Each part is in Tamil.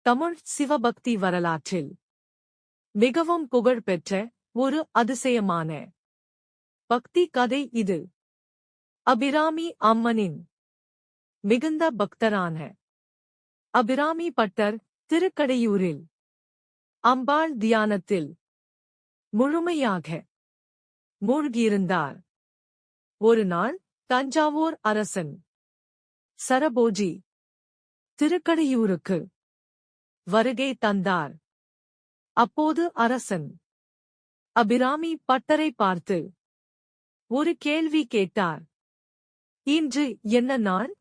தமிழ் சிவபக்தி வரலாற்றில் மிகவும் புகழ்பெற்ற ஒரு அதிசயமான பக்தி கதை இது. அபிராமி அம்மனின் மிகுந்த பக்தரான அபிராமி பட்டர் திருக்கடையூரில் அம்பாள் தியானத்தில் முழுமையாக மூழ்கியிருந்தார். ஒரு நாள் தஞ்சாவூர் அரசன் சரபோஜி திருக்கடையூருக்கு வருகை தந்தார். அப்போது அரசன் அபிராமி பட்டரை பார்த்து ஒரு கேள்வி கேட்டார். இன்று என்ன நாள்?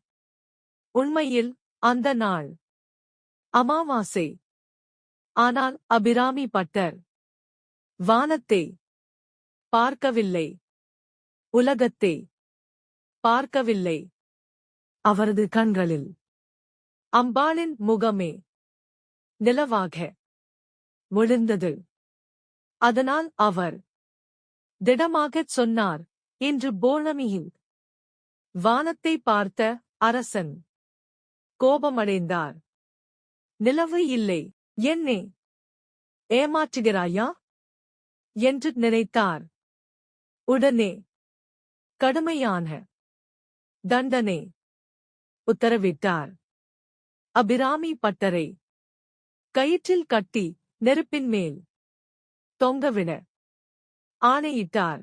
உண்மையில் அந்த நாள் அமாவாசை. ஆனால் அபிராமி பட்டர் வானத்தை பார்க்கவில்லை, உலகத்தை பார்க்கவில்லை. அவரது கண்களில் அம்பாளின் முகமே நிலவாக விழுந்தது. அதனால் அவர் திடமாகச் சொன்னார், இன்று பௌர்ணமியில் வானத்தை பார்த்த அரசன் கோபமடைந்தார். நிலவு இல்லை, என்னே ஏமாற்றுகிறாயா என்று நினைத்தார். உடனே கடுமையான தண்டனை உத்தரவிட்டார். அபிராமி பட்டரை கயிற்றில் கட்டி நெருப்பின் மேல் தொங்கவிட ஆணையிட்டார்.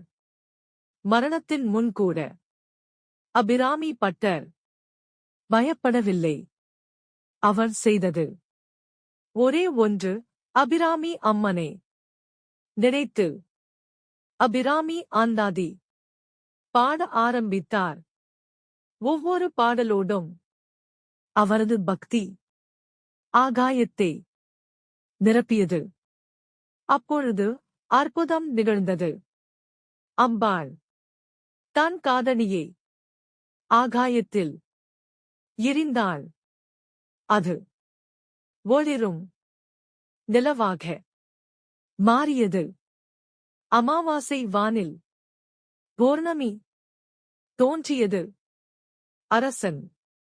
மரணத்தின் முன்கூட அபிராமி பட்டர் பயப்படவில்லை. அவர் செய்தது ஒரே ஒன்று, அபிராமி அம்மனை நினைத்து அபிராமி ஆந்தாதி பாட ஆரம்பித்தார். ஒவ்வொரு பாடலோடும் அவரது பக்தி ஆகாயத்தை நிரப்பியது. அப்பொழுது அற்புதம் நிகழ்ந்தது. அம்பாள் தன் காதணியை ஆகாயத்தில் எறிந்தாள். அது ஒளிரும் நிலவாக மாறியது. அமாவாசை வானில் பௌர்ணமி தோன்றியது. அரசன்